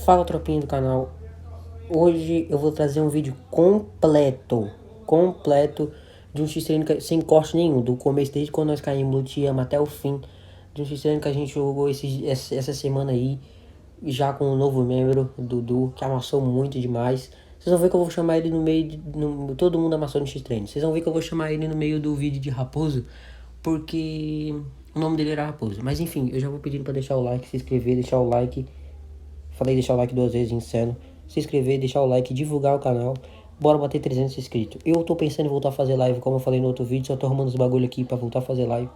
Fala, tropinha do canal. Hoje eu vou trazer um vídeo completo de um X-Treino sem corte nenhum, do começo, desde quando nós caímos no Tiama até o fim, de um X-Treino que a gente jogou essa semana aí, já com um novo membro, Dudu, que amassou muito demais. Vocês vão ver que eu vou chamar ele no meio todo mundo amassou no X-Treino. Vocês vão ver que eu vou chamar ele no meio do vídeo de Raposo, porque o nome dele era Raposo. Mas enfim, eu já vou pedindo pra deixar o like, se inscrever, deixar o like. Falei deixar o like 2 vezes, insano. Se inscrever, deixar o like, divulgar o canal. Bora bater 300 inscritos. Eu tô pensando em voltar a fazer live, como eu falei no outro vídeo. Só tô arrumando os bagulho aqui pra voltar a fazer live.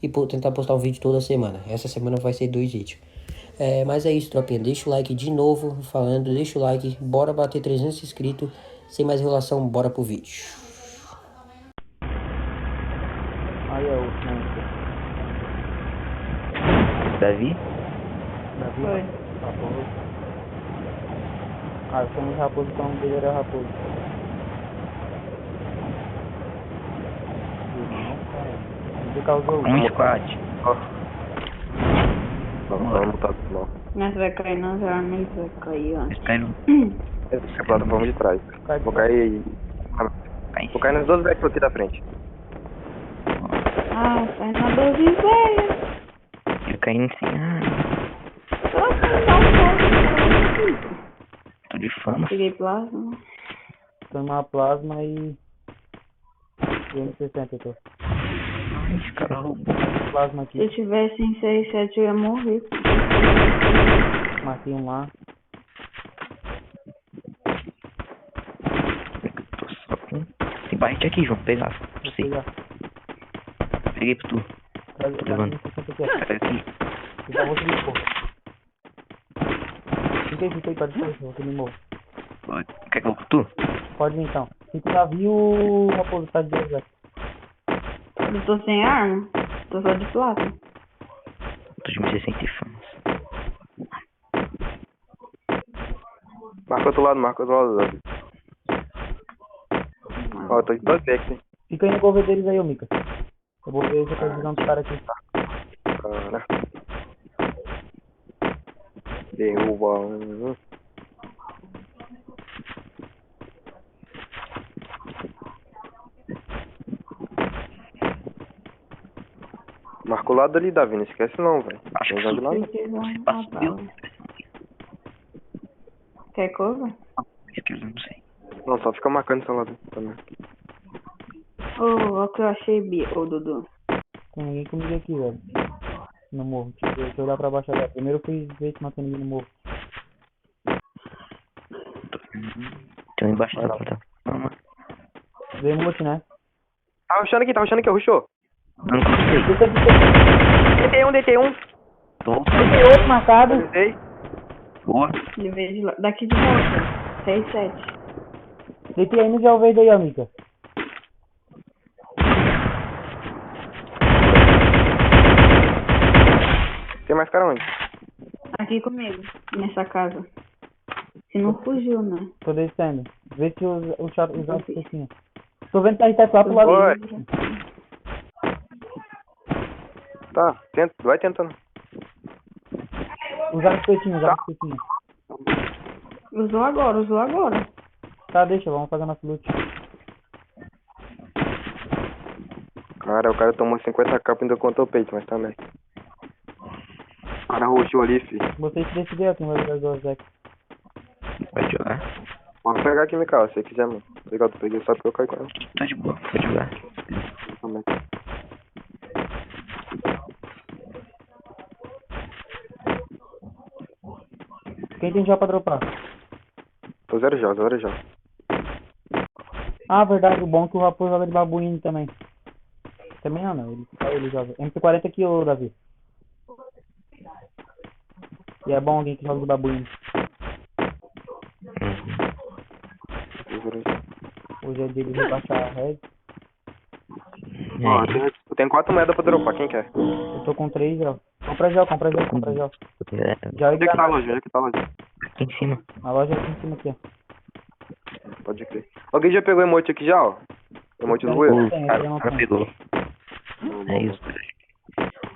E tentar postar um vídeo toda semana. Essa semana vai ser 2 vídeos. Mas é isso, tropinha. Deixa o like de novo, falando. Deixa o like. Bora bater 300 inscritos. Sem mais enrolação, bora pro vídeo. Aí é o Davi? Davi? Foi. Raposo. Ah, somos Raposo, então o nome dele era Raposo. Ele causou Um squad. Vamos tá não. Mas vai cair não, geralmente vai cair antes. Espero. Essa é a plataforma de trás. Vou cair. Vou cair nas duas vecas aqui da frente. Ah, sai na 12 velho. Eu caí em cima. Só pra dar um pouco. Tô de fama. Peguei plasma. tomar plasma e M60 eu tô. Ai, esse cara roubou. Plasma Se eu aqui. tivesse em 6, 7 eu ia morrer. Matei um lá. Tô só com. Tem barrete aqui, João. Pegar. Pra Vou você. pegar. Peguei pra tu. Traz Tô levando. M60 aqui, ó. Cara aqui. Fica você de porra. Fica aí, pode ser, eu vou ter de novo. Quer que eu com tu? Pode vir então. Fica o navio, Raposo, tá de exército. Eu tô sem arma. Tô só de plasma. Tô de 1060 e famas. Marca outro lado, marca outro lado. Ó, eu tô de duas vecas, hein. Fica aí no governo deles aí, ô Mika. Eu vou ver se eu tô visão dos caras aqui. Cara. Derruba um. Marca o lado ali, Davi, não esquece não, velho. Acho que Tem de lá não. você passou. Quer coisa? Esquerda, não sei. Não, só fica marcando seu lado também. Ô, o que eu achei, ô Dudu. Tem ninguém comigo aqui, velho. No morro. Deixa eu olhar pra baixo agora. Primeiro eu fui ver se não tem ninguém no morro. Tem um embaixo da plataforma. Veio um monte, né? Tá rushando aqui, rushou. Não consegui. Deitei um. Tô. Tem outro marcado. Deitei. Boa. Ele veio de lá. Daqui de volta. 6, 7. Deitei aí no gel verde aí, ó, Mika. Tem mais cara onde? Aqui comigo. Nessa casa. Se não fugiu, né? Tô descendo. Vê se os outros assim. Tô vendo que a gente tá lá pro lado. Oi. Tá, tenta, vai tentando. Usar os peitinhos. Usou agora. Tá, deixa, vamos fazer nosso loot. Cara, o cara tomou 50 capas e ainda contou o peito, mas também. O cara rushou ali, filho. Vocês decidiram quem vai jogar os dois decks. Vai jogar. Pode pegar aqui, Mikael, se você quiser, mano. Legal, tu peguei só porque eu caí com ela. Tô de boa. Vai jogar. Também. Quem tem gel pra dropar? Tô zero já. Ah, verdade, o bom é que o Raposo joga de babuíno também. Também não, ele joga. MP40 aqui, ô Davi. E é bom alguém que joga de babuíno. Hoje é dia de rebaixar a red. Ó, eu tenho 4 moedas pra dropar, quem quer? Eu tô com 3 gel. Compra gel. Gel e Onde é que tá a granada. loja? Aqui em cima. A loja aqui em cima aqui, ó. Pode crer. Alguém já pegou emote aqui já, ó? Emote do bueiro? O cara pegou. É isso.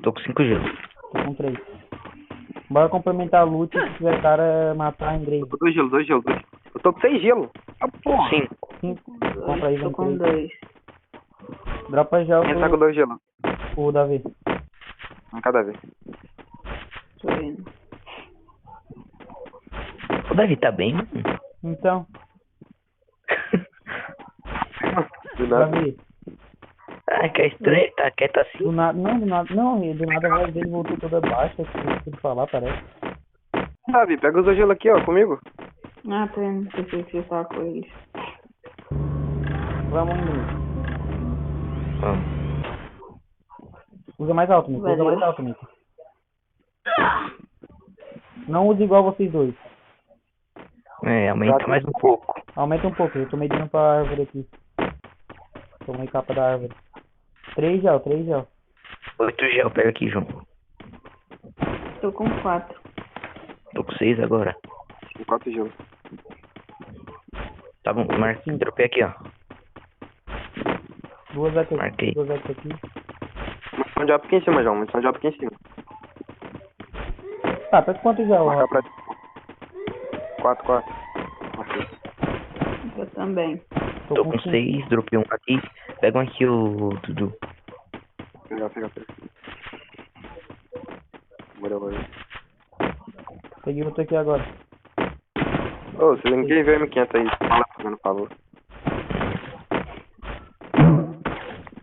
Tô com 5 gelos. Tô com 3. Bora complementar a loot se tiver cara matar a Ingrid. Dois gelo. Eu tô com 6 gelo. Ah, porra. Sim. 5. Compra aí, Tô com vem 2. Dropa já Quem tá com 2 gelo? o Davi. Um cada vez. Tô vendo. O Davi tá bem, mano. Então, Do nada. Davi, Ah, que é estranho, tá quieto assim. do nada a voz dele voltou toda baixa, que ele falar, parece. Davi, pega os 2 gelo aqui, ó, comigo. Ah, tô vendo. Pensei que você tava com eles. Vamos, Ingrid. Vamos. Usa mais alto, Nico. Usa mais alto, Nico. Não use igual vocês dois. É, aumenta mais um pouco. Aumenta um pouco, eu tô medindo pra árvore aqui. Tomei capa da árvore. 3 gel. 8 gel, pega aqui, João. Tô com 4. Tô com 6 agora. Com 4 gelo. Tá bom, marquei, dropei aqui, ó. 2 aqui. Marquei. 2 aqui. Munição de AWP aqui em cima, João. Munição de AWP aqui em cima. Tá, pega quanto gel, Marcar Rafa? pra 4. Ok. Eu também. Tô com 6, dropei um aqui. Pega um aqui, o Dudu. Pega. Bora. Peguei outro aqui agora. Ô, se ninguém vê M500 aí, fala, por favor.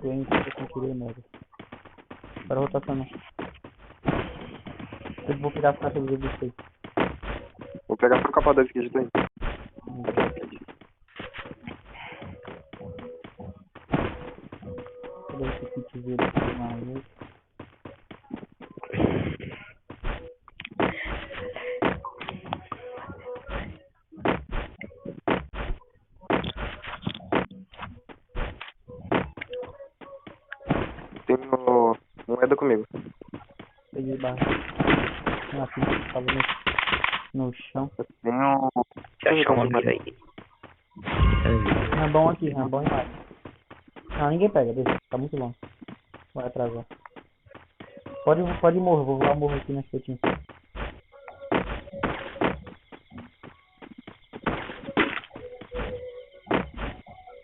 Eu ainda tô com merda. Para a rotação não. Eu vou pegar as caixas de vocês. Vou pegar só o capa 2 aqui, já tô indo. Cadê esse kit verde aqui, maluco? Tenho moeda comigo. Peguei barra. Aqui, tava no chão. Tenho... Achar uma mira aí. Rambão aqui, rambão embaixo. Não, ninguém pega, deixa. Tá muito longe. Vai atrasar. Pode morrer, vou voar morro aqui nesse petinho.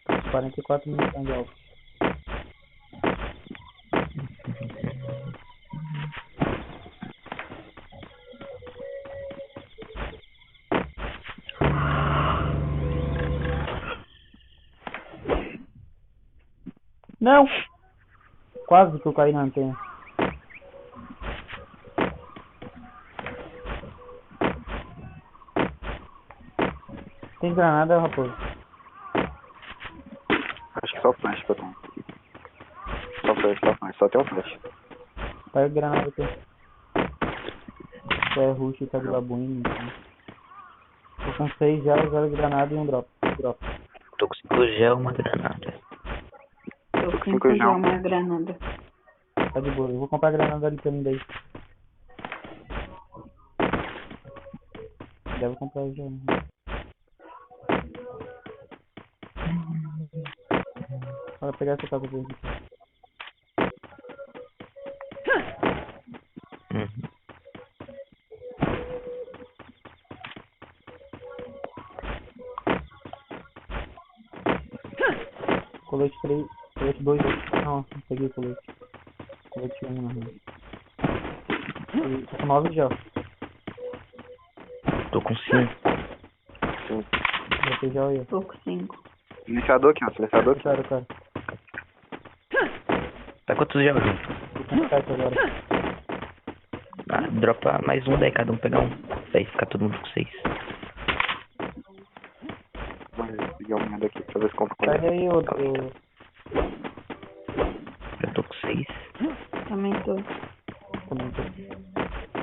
Os 44 minutos de alvo. Não! Quase que eu caí na antena. Tem granada, raposo? Acho que só flash que eu tenho. Só flash. Só tem um flash. Pega granada aqui. Se é rush e tá de babuíno, então. Tô com 6 gel, 0 de granada e um drop. Tô com 5 gel, uma granada. Tô com 5 5 já já. uma granada. Tá de boa. Eu vou comprar granada ali pra mim daí. Deve comprar já. Bora pegar essa casa verde. Colete 3, colete 2, não peguei o colete. Colete 1 na rua. Tô com 9 gel. Tô com 5. Botei gel aí, ó. Tô com 5. Silenciador aqui, ó. Silenciador aqui. Cara. Tá quantos gel, João? Tô com 7 agora. Ah, dropa mais um, daí cada um pegar um. Daí fica todo mundo com 6. Vou pegar uma moeda aqui pra ver se compra com Pega aí outro. Eu tô com 6. Também tô. Também tô.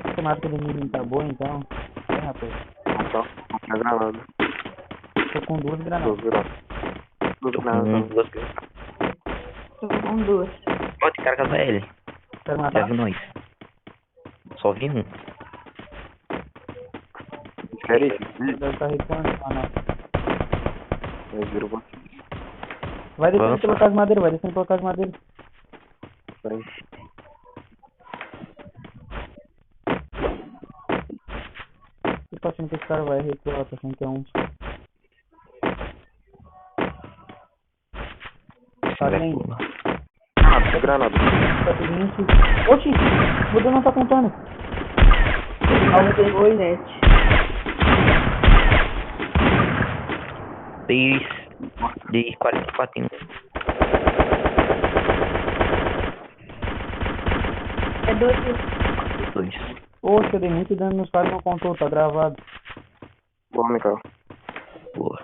A temática do menino tá boa então. É, rapaz. Então, comprar granada. Tô com 2 granadas. 2 granadas. 2 Tô granadas. com 2 granadas. Tô com 2. Ó, tem cara com a L. Quero Já matar? viu nós. Só vi um. Vocês querem isso? Deve estar recuando. Ah, não. Eu viro vocês. Vai descendo Vamos. pelo caso madeira, vai descendo pelo caso madeira. Vai. tô achando que esse cara vai recuar, tô achando que é um. Tá Vai bem. pular. Granada. Tá seguinte. Oxi! O Deus não tá contando. Dois. 7. Dei 44 em um. É 2. 2. Oxe, eu dei muito dano nos caras, não contou, tá gravado. Boa, Mikael. Boa.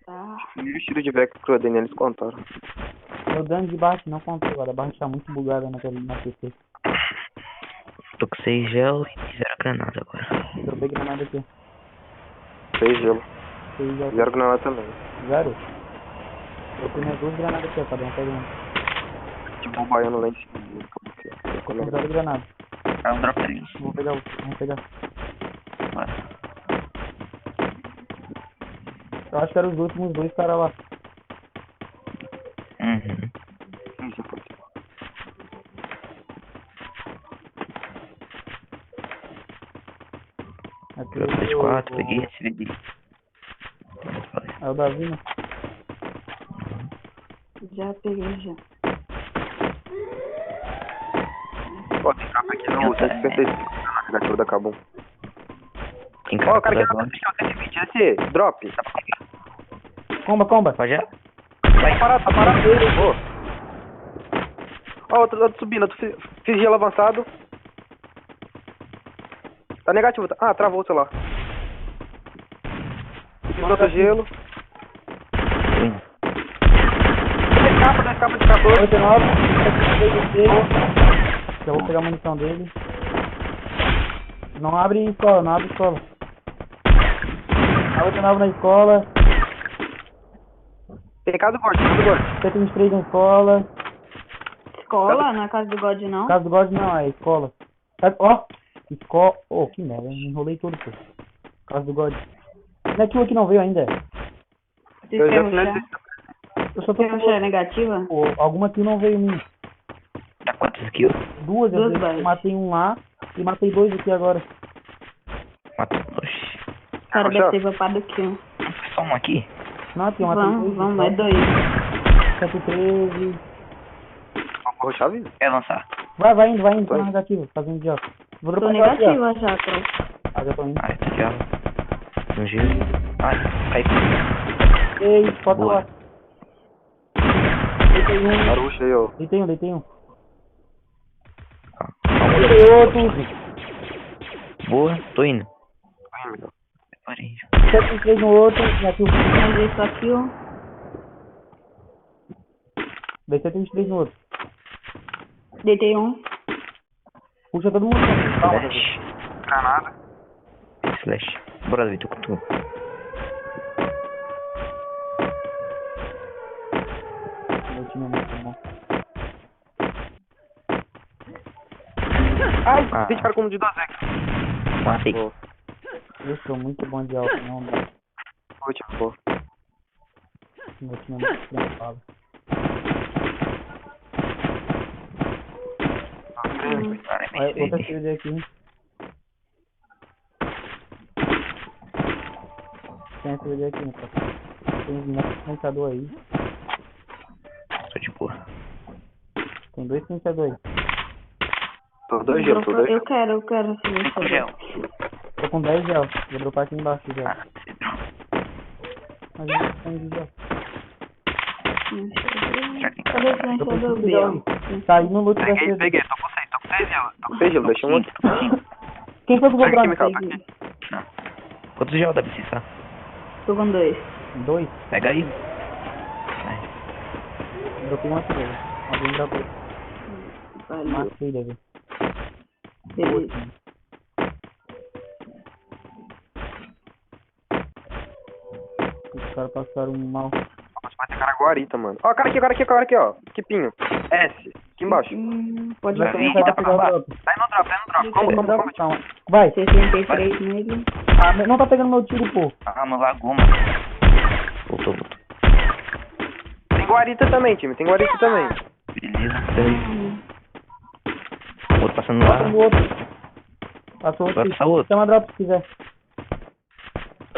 Tá. Primeiro tiro de Vec que eu dei neles contaram. Meu dano de barra não contou, agora a barra tá muito bugada na PC. Tô com 6 gel e 0 granada agora. Dropei granada aqui. 6 gelo. 6 já. 0 granada também. 0. Eu tenho minhas 2 granadas aqui, ó, cada um pega uma. Tipo, o baiano lá em cima. Com 0 granadas. É um drop 3. Vamos pegar o. Vamos pegar. Eu acho que eram os últimos 2 caras lá. Uhum. Isso, pode ser. Aqui Drop 3, 4, peguei esse vídeo. É o Davi, né? Já peguei já. Ó, tem capa aqui no 155 na negativa da Cabum. Tem Ó, cara o cara que aqui na 120, esse, drop. Comba. Pode já? Tá parado dele, pô. Ó, outro subindo, fiz gelo avançado. Tá negativo, ah, travou o celular. Fiz outro gelo. Sim. 2 capas de 14. 89. Já vou pegar a munição dele. Não abre escola, não abre escola. A 89 na escola. Tem casa do gordo, casa do gordo. 123 na escola. Escola? Na casa do God, não? Casa do God não, é escola. Ó, escola. Oh, que merda, eu me enrolei todo, pô. Casa do God. Não é que o aqui não veio ainda. Vocês Eu já querem finalizei. rushar? Eu só tô Quer rushar negativa? Pô, alguma aqui não veio em mim. Dá quantos kills? 2, Duas eu balas. matei um lá e matei 2 aqui agora. Matou. Oxi. O cara Rushar? deve ter vapado aqui, ó. Não foi só um aqui? Não, aqui eu matei 2. Vamos, é 2. 113. Vou rushar, viu? Quer lançar? Vai indo, Tô tô indo. negativo, fazendo idiota. Vou Tô dropar aqui, ó. negativa já, tropa. Ah, já tô indo. Ai, tá já. Um giro. Ai, cai. Ei, bota Boa. lá. Deitei um, Aruxa aí, ó. deitei um. Ah, Deitei outro. boa, tô indo. Ai, meu Deus. Parei. 73 no outro, negativo. Mais esse aqui, ó. Dei 73 no outro. Deitei um. Puxa todo mundo. Calma, Slash. Granada. Slash. Bora, Vitor, com tu. Meu time é muito bom. Ai, Ah. tem de cara como de 2 Vec. Matei. Boa. Eu sou muito bom de alto, não dá. Boa. Meu time é muito trampado. Olha, outra CD aqui. Tem a CD aqui, então. Tem um silenciador aí. Tô de boa. Tem 2 silenciadores. Tô 2 gelo, tô 2 Eu quero silenciador. Gel. Tô com 10 gel. Vou dropar aqui embaixo já. Ah, você droga. Mas eu não tenho de gel. Será que tem Cadê o cara? Eu silenciador, preciso de gel Biel? aí. Tá aí no loot da Peguei, CD. tô com 6 gelo. Tô com 6 gelo, deixa um aqui. Quem foi que comprou? Aqui, Mikael, Peguei. Não. Quantos gel dá pra precisar? Tô com 2. 2. Pega aí. Vai. Dropei uma CD. Alguém dropou. Valeu. Matei, deve. Beleza. Os caras passaram mal. Vai ter cara guarita, mano. Ó, cara aqui, ó. Kipinho. S. Aqui embaixo. Pode Vai ir. começar a pegar o drop. Tá no drop. Como? Calma. Vai. 63 nele. Ah, não tá pegando meu tiro, pô. Ah, não lagou, mano. Voltou. Tem guarita também, time. Tem guarita também. Beleza. passando lá. Passou o outro. Passou outro. Vai passar outro. Chama drop se quiser.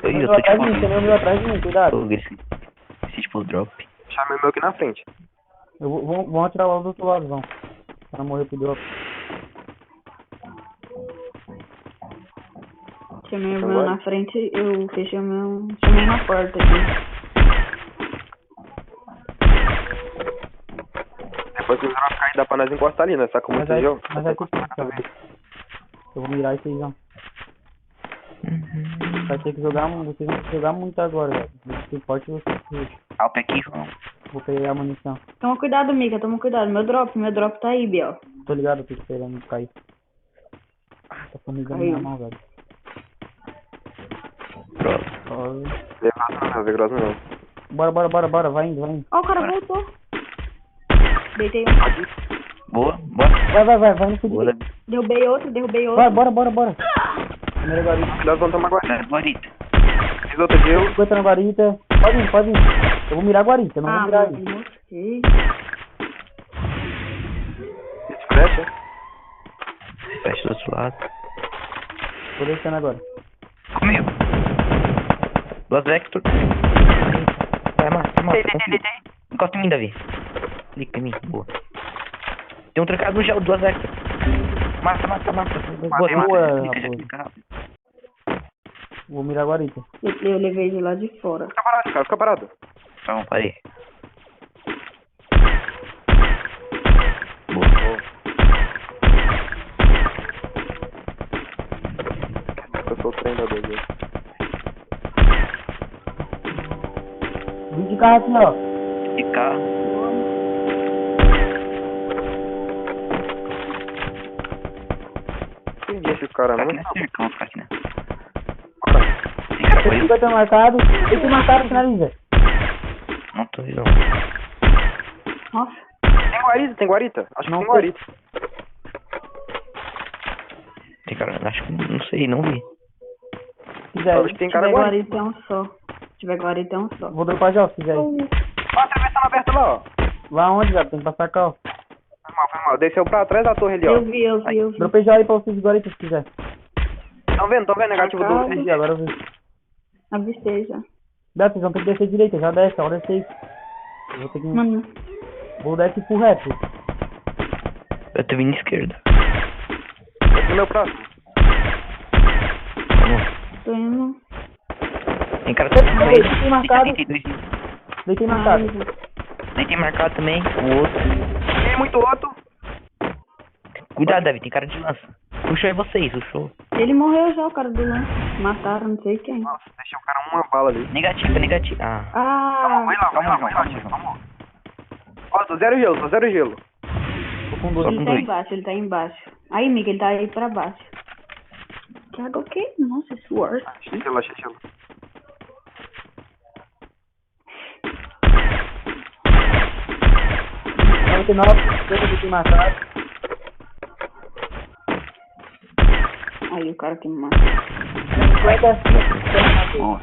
Oi, eu Meu tô atrás de mim, tipo. tem meu atrás de mim, cuidado. Esse tipo drop. Chamei o meu aqui na frente. Vão atirar lá do outro lado, vão. Pra morrer pro drop. Chamei o Então meu vai. na frente, eu fechei o meu. Chamei na porta aqui. Depois que o drop cair, dá pra nós encostar ali, né? Saca muito Mas aí jogo. tem que eu vou mirar isso aí, não. Vai ter que jogar, vocês vão ter que jogar muito agora, velho. Se forte você puxa. Alpe aqui, João. Vou pegar a munição. Toma cuidado, Mica, toma cuidado. Meu drop tá aí, Biel. Tô ligado, eu tô esperando cair. Tá comigo na Caiu. minha mão, velho. Droga. Vegrosa não. Bora, vai indo. Ó, o cara voltou. Deitei um. Boa, bora. Vai no fudido. Boa, Derrubei outro. Vai, bora. Primeira guarita. Cuidado, vamos tomar guarita. Guarita. Fiz outro gelo. 50 na guarita. Pode ir. Eu vou mirar a guarita, não vou mirar aí. mano, mosquei. Fiz flecha. Fecha do outro lado. Tô descendo agora. Comigo. Duas Vector. Vai, mata. Encosta em mim, Davi. Clica em mim, boa. Tem um trancado no gel, duas Vector. Mata. Matei, Boa, Clica, raposa. clica rápido. Vou mirar a guarita. Eu levei de lá de fora. Fica parado, cara, fica parado. Não, parei. Eu sou o treinador dele. 20 carros assim, ó. De carro. Entendi esses caras, Tá não. aqui na cerca, vamos ficar aqui, né? Tem cara Tem coisa? 50 marcado. Esse marcado finaliza. Não tô vendo. Nossa, Tem guarita. Acho que Não tem foi. guarita. Tem cara, acho que não sei, não vi. Se quiser. Acho que tem se cara tiver guarita. guarita é um só. Se tiver guarita é um só. Vou dropar já, se quiser. Ó, a travessão aberta lá, ó. Lá onde, já? Tem que passar cá, ó. Foi mal. Desceu pra trás da torre ali, ó. Eu vi. Dropei já aí pra vocês de guarita, se quiser. Tão vendo negativo do... Marcado. Entendi, agora eu vi. Avistei já. Beto, vocês vão ter que descer direita, já desce, hora desce. Eu vou ter que... Mano, Vou descer pro reto. Eu tô vindo esquerda. Esse é o meu próximo. Vamos. tô indo. Tem cara que não Ei, tem marcado. Deitei marcado. Nem tem marcado também. O outro. Tem muito outro. Cuidado, Davi, tem cara de lança. Puxou aí vocês, puxou. Ele morreu já, o cara do lance. Mataram, não sei quem. Nossa, deixei o cara uma bala ali. Negativa. Ah. Ah, Vai lá, vamos. Ó, tô zero gelo. Tô com dois. com dois. ele tá embaixo. Aí, Mica, ele tá aí pra baixo. Que água o quê? Nossa, suor. Achei gelo. Deitei marcado. Aí, o cara que me matou. 50. Boa.